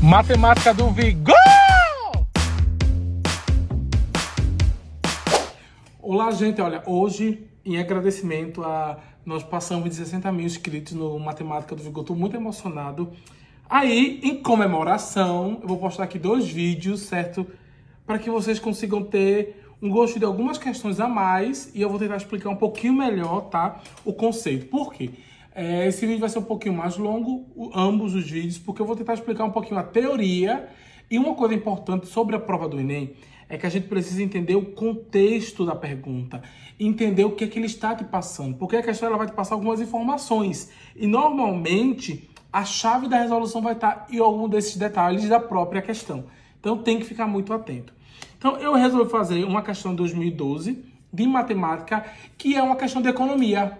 Matemática do Vigor! Olá, gente. Olha, hoje, em agradecimento a... Nós passamos de 60 mil inscritos no Matemática do Vigor. Estou muito emocionado. Aí, em comemoração, eu vou postar aqui 2 vídeos, certo? Para que vocês consigam ter um gosto de algumas questões a mais. E eu vou tentar explicar um pouquinho melhor, tá? O conceito. Por quê? Esse vídeo vai ser um pouquinho mais longo, ambos os vídeos, porque eu vou tentar explicar um pouquinho a teoria. E uma coisa importante sobre a prova do Enem é que a gente precisa entender o contexto da pergunta, entender o que é que ele está te passando, porque a questão ela vai te passar algumas informações. E normalmente a chave da resolução vai estar em algum desses detalhes da própria questão. Então tem que ficar muito atento. Então eu resolvi fazer uma questão de 2012 de matemática, que é uma questão de economia.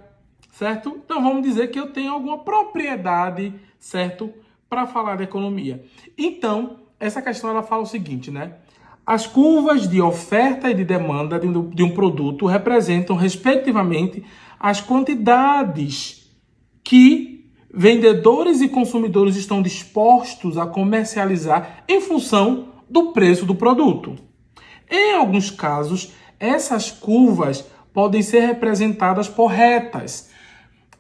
Certo? Então vamos dizer que eu tenho alguma propriedade, certo? Para falar de economia. Então, essa questão ela fala o seguinte, né? As curvas de oferta e de demanda de um produto representam, respectivamente, as quantidades que vendedores e consumidores estão dispostos a comercializar em função do preço do produto. Em alguns casos, essas curvas podem ser representadas por retas.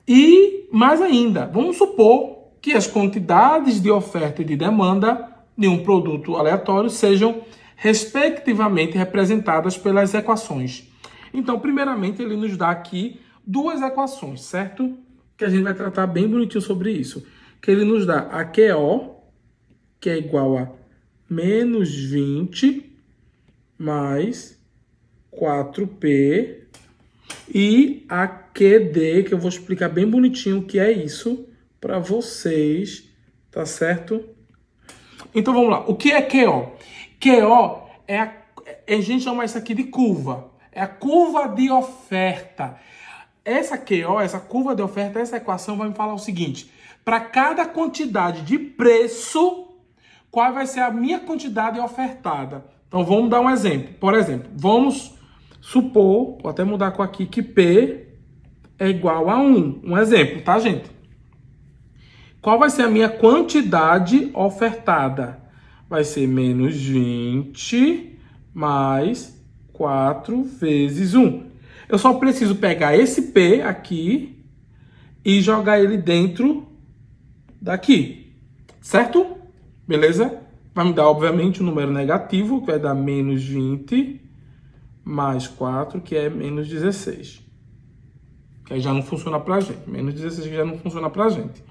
E, mais ainda, vamos supor que as quantidades de oferta e de demanda de um produto aleatório sejam, respectivamente, representadas pelas equações. Então, primeiramente, ele nos dá aqui 2 equações, certo? Que a gente vai tratar bem bonitinho sobre isso. Que ele nos dá a QO, que é igual a menos 20 mais 4P, e a QD, que eu vou explicar bem bonitinho o que é isso para vocês, tá certo? Então vamos lá. O que é QO? QO a gente chama isso aqui de curva. É a curva de oferta. Essa QO, essa curva de oferta, essa equação vai me falar o seguinte: para cada quantidade de preço, qual vai ser a minha quantidade ofertada? Então vamos dar um exemplo. Por exemplo, vamos supor, vou até mudar a cor aqui, que P é igual a 1. Um exemplo, tá, gente? Qual vai ser a minha quantidade ofertada? Vai ser menos 20 mais 4 vezes 1. Eu só preciso pegar esse P aqui e jogar ele dentro daqui, certo? Beleza? Vai me dar, obviamente, um número negativo, que vai dar menos 20 mais 4, que é menos 16. Que aí já não funciona pra gente. Menos 16 que já não funciona pra gente.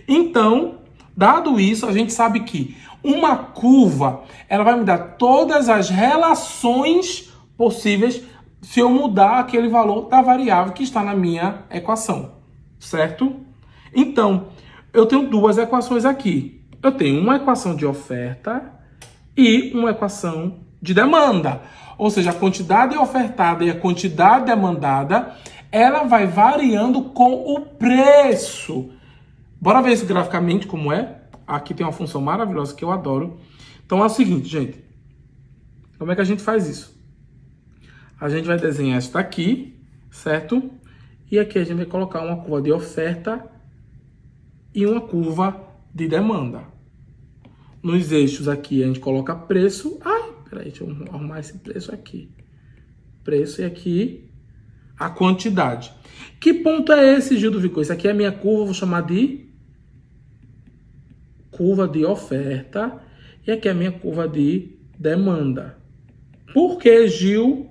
Então, dado isso, a gente sabe que uma curva, ela vai me dar todas as relações possíveis se eu mudar aquele valor da variável que está na minha equação. Certo? Então, eu tenho 2 equações aqui. Eu tenho uma equação de oferta e uma equação de demanda. Ou seja, a quantidade ofertada e a quantidade demandada, ela vai variando com o preço. Bora ver isso graficamente como é? Aqui tem uma função maravilhosa que eu adoro. Então é o seguinte, gente. Como é que a gente faz isso? A gente vai desenhar esta aqui, certo? E aqui a gente vai colocar uma curva de oferta e uma curva de demanda. Nos eixos aqui a gente coloca preço. Peraí, deixa eu arrumar esse preço aqui. Preço e aqui a quantidade. Que ponto é esse, Gil do Vigor? Isso aqui é a minha curva, vou chamar de curva de oferta. E aqui é a minha curva de demanda. Por que, Gil?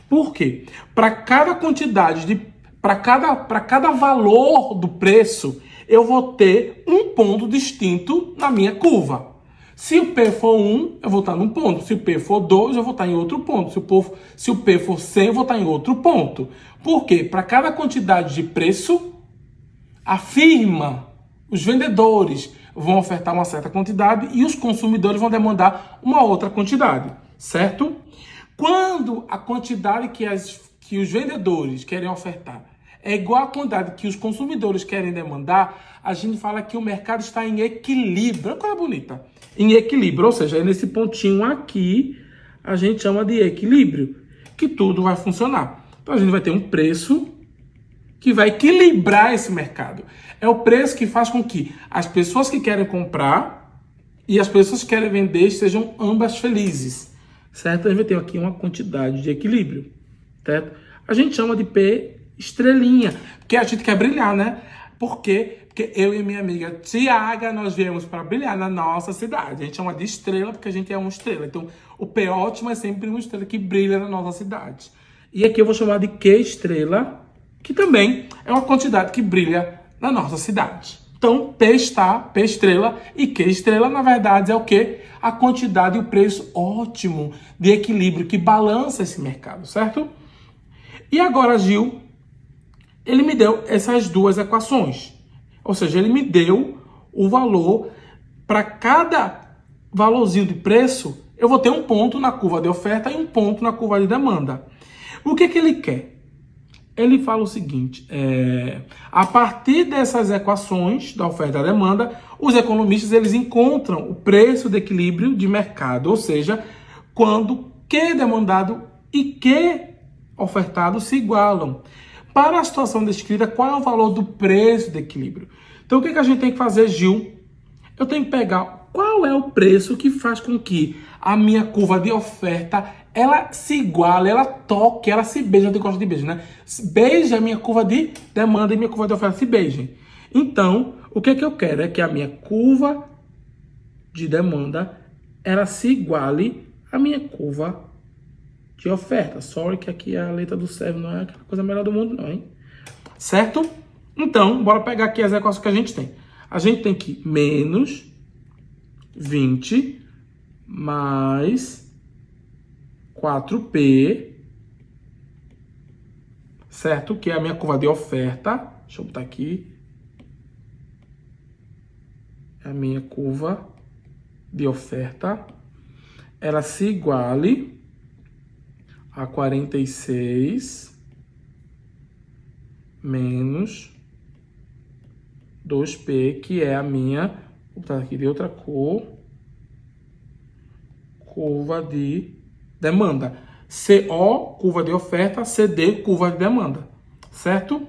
Por quê? Para cada quantidade para cada valor do preço, eu vou ter um ponto distinto na minha curva. Se o P for 1, eu vou estar num ponto. Se o P for 2, eu vou estar em outro ponto. Se o P for 100, eu vou estar em outro ponto. Por quê? Para cada quantidade de preço, a firma, os vendedores vão ofertar uma certa quantidade e os consumidores vão demandar uma outra quantidade, certo? Quando a quantidade que os vendedores querem ofertar é igual à quantidade que os consumidores querem demandar, a gente fala que o mercado está em equilíbrio. Olha que coisa bonita. Em equilíbrio, ou seja, nesse pontinho aqui, a gente chama de equilíbrio, que tudo vai funcionar. Então a gente vai ter um preço que vai equilibrar esse mercado. É o preço que faz com que as pessoas que querem comprar e as pessoas que querem vender sejam ambas felizes, certo? A gente tem aqui uma quantidade de equilíbrio, certo? A gente chama de P estrelinha, porque a gente quer brilhar, né? Por quê? Porque eu e minha amiga Tiaga, nós viemos para brilhar na nossa cidade. A gente chama de estrela porque a gente é uma estrela. Então, o P ótimo é sempre uma estrela que brilha na nossa cidade. E aqui eu vou chamar de Q estrela, que também é uma quantidade que brilha na nossa cidade. Então, P estrela e Q estrela, na verdade, é o quê? A quantidade e o preço ótimo de equilíbrio que balança esse mercado, certo? E agora, Gil, ele me deu essas duas equações. Ou seja, ele me deu o valor para cada valorzinho de preço, eu vou ter um ponto na curva de oferta e um ponto na curva de demanda. O que ele quer? Ele fala o seguinte, a partir dessas equações da oferta e da demanda, os economistas eles encontram o preço de equilíbrio de mercado, ou seja, quando Q demandado e Q ofertado se igualam. Para a situação descrita, qual é o valor do preço de equilíbrio? Então, o que a gente tem que fazer, Gil? Eu tenho que pegar qual é o preço que faz com que a minha curva de oferta ela se iguale, ela toque, ela se beije. Eu tenho gosto de beijo, né? Beija a minha curva de demanda e minha curva de oferta se beijem. Então, o que eu quero é que a minha curva de demanda ela se iguale à minha curva de oferta. Sorry que aqui a letra do servo não é a coisa melhor do mundo, não, hein? Certo? Então, bora pegar aqui as equações que a gente tem. A gente tem que menos 20 mais 4P, certo? Que é a minha curva de oferta. Deixa eu botar aqui. É a minha curva de oferta. Ela se iguale a 46 menos 2P, que é a minha, vou botar aqui de outra cor, curva de demanda. CO, curva de oferta, CD, curva de demanda, certo?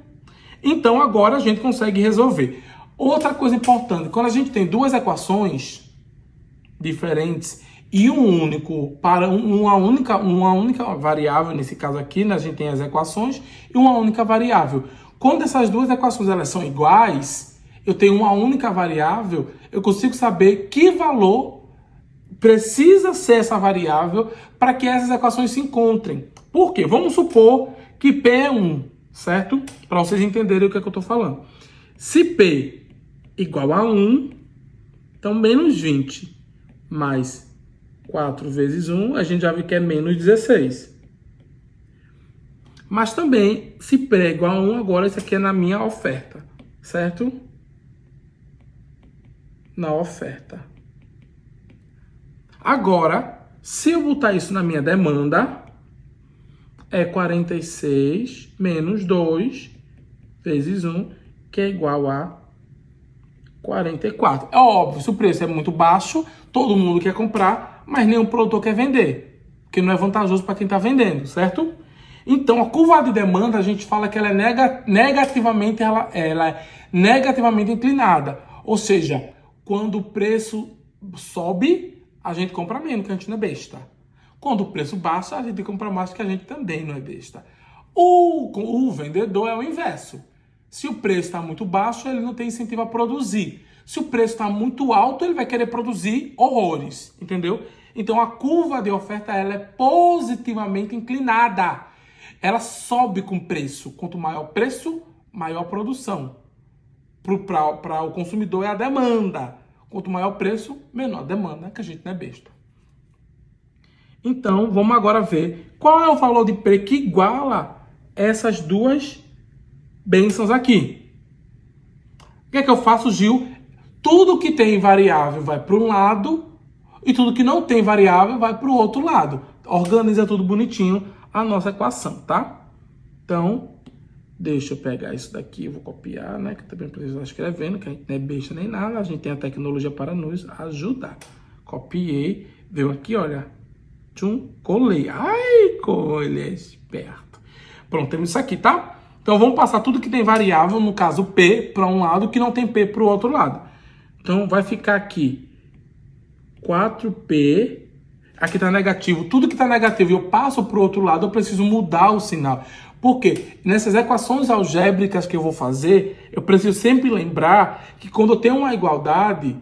Então, agora a gente consegue resolver. Outra coisa importante, quando a gente tem duas equações diferentes e um único, para uma única variável, nesse caso aqui, né, a gente tem as equações e uma única variável. Quando essas duas equações elas são iguais, eu tenho uma única variável, eu consigo saber que valor precisa ser essa variável para que essas equações se encontrem. Por quê? Vamos supor que P é 1, certo? Para vocês entenderem o que é que eu estou falando. Se P igual a 1, então menos 20 mais 4 vezes 1, a gente já viu que é menos 16. Mas também, se P é igual a 1, agora isso aqui é na minha oferta, certo? Na oferta. Agora, se eu botar isso na minha demanda, é 46 menos 2 vezes 1, que é igual a 44. É óbvio, se o preço é muito baixo, todo mundo quer comprar, mas nenhum produtor quer vender, porque não é vantajoso para quem está vendendo, certo? Então, a curva de demanda, a gente fala que ela é negativamente, ela é negativamente inclinada. Ou seja, quando o preço sobe, a gente compra menos, que a gente não é besta. Quando o preço baixa, a gente compra mais, que a gente também não é besta. O vendedor é o inverso. Se o preço está muito baixo, ele não tem incentivo a produzir. Se o preço está muito alto, ele vai querer produzir horrores, entendeu? Então, a curva de oferta ela é positivamente inclinada. Ela sobe com preço. Quanto maior o preço, maior a produção. Para o consumidor é a demanda. Quanto maior o preço, menor a demanda, que a gente não é besta. Então, vamos agora ver qual é o valor de P que iguala essas duas bênçãos aqui. O que é que eu faço, Gil? Tudo que tem variável vai para um lado e tudo que não tem variável vai para o outro lado. Organiza tudo bonitinho a nossa equação, tá? Então, deixa eu pegar isso daqui, eu vou copiar, né? Que também preciso estar escrevendo, que a gente não é besta nem nada, a gente tem a tecnologia para nos ajudar. Copiei, veio aqui, olha, tchum, colei. Ai, ele é esperto. Pronto, temos isso aqui, tá? Então, vamos passar tudo que tem variável, no caso P, para um lado, que não tem P para o outro lado. Então, vai ficar aqui 4P, aqui está negativo, tudo que está negativo e eu passo para o outro lado, eu preciso mudar o sinal. Por quê? Nessas equações algébricas que eu vou fazer, eu preciso sempre lembrar que quando eu tenho uma igualdade,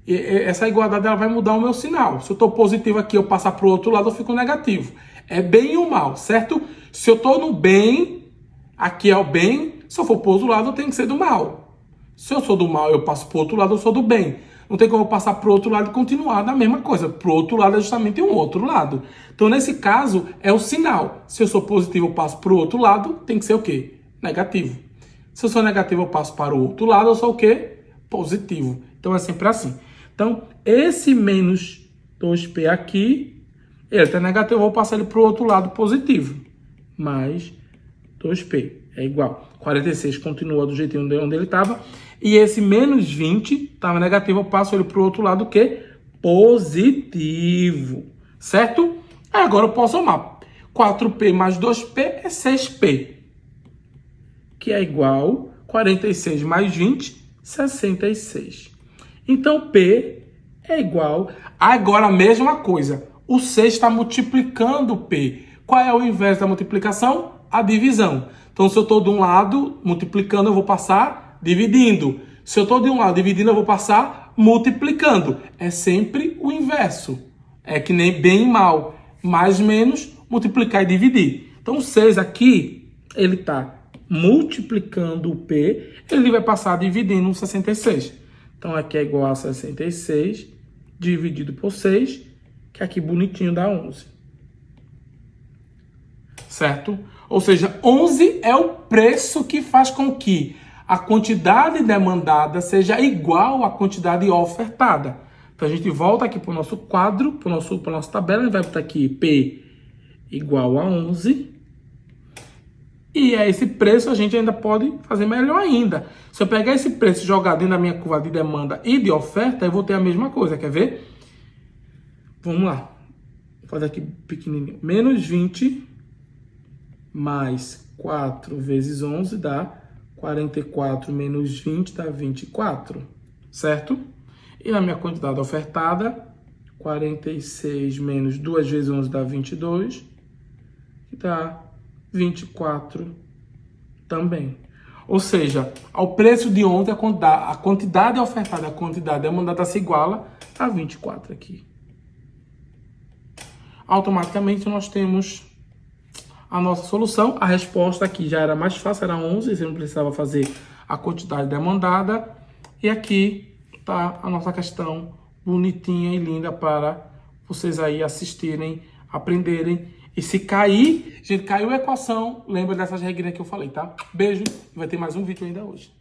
essa igualdade ela vai mudar o meu sinal. Se eu estou positivo aqui, eu passar para o outro lado, eu fico negativo. É bem ou mal, certo? Se eu estou no bem, aqui é o bem, se eu for para o outro lado, eu tenho que ser do mal. Se eu sou do mal, eu passo para o outro lado, eu sou do bem. Não tem como eu passar para o outro lado e continuar da mesma coisa. Para o outro lado é justamente um outro lado. Então, nesse caso, é o sinal. Se eu sou positivo, eu passo para o outro lado, tem que ser o quê? Negativo. Se eu sou negativo, eu passo para o outro lado, eu sou o quê? Positivo. Então, é sempre assim. Então, esse menos 2P aqui, ele está negativo, eu vou passar ele para o outro lado positivo. Mais 2P é igual. 46 continua do jeitinho onde ele estava. E esse menos 20 estava negativo, eu passo ele para o outro lado, o quê? Positivo. Certo? Aí agora eu posso somar. 4P mais 2P é 6P. Que é igual 46 mais 20, 66. Então, P é igual... Agora a mesma coisa. O 6 está multiplicando P. Qual é o inverso da multiplicação? A divisão. Então, se eu estou de um lado multiplicando, eu vou passar dividindo. Se eu estou de um lado dividindo, eu vou passar multiplicando. É sempre o inverso. É que nem bem e mal. Mais, menos, multiplicar e dividir. Então, o 6 aqui, ele está multiplicando o P, ele vai passar dividindo o 66. Então, aqui é igual a 66 dividido por 6, que aqui bonitinho dá 11. Certo? Ou seja, 11 é o preço que faz com que a quantidade demandada seja igual à quantidade ofertada. Então, a gente volta aqui para o nosso quadro, para a nossa tabela, a gente vai botar aqui P igual a 11. E a esse preço a gente ainda pode fazer melhor ainda. Se eu pegar esse preço e jogar dentro da minha curva de demanda e de oferta, eu vou ter a mesma coisa. Quer ver? Vamos lá. Vou fazer aqui pequenininho. Menos 20 mais 4 vezes 11 dá 44 menos 20 dá 24. Certo? E na minha quantidade ofertada, 46 menos 2 vezes 11 dá 22. Que dá 24 também. Ou seja, ao preço de ontem, a quantidade ofertada, a quantidade demandada se iguala a 24 aqui. Automaticamente nós temos a nossa solução. A resposta aqui já era mais fácil, era 11, você não precisava fazer a quantidade demandada. E aqui está a nossa questão bonitinha e linda para vocês aí assistirem, aprenderem. E se cair, gente, caiu a equação, lembra dessas regrinhas que eu falei, tá? Beijo, vai ter mais um vídeo ainda hoje.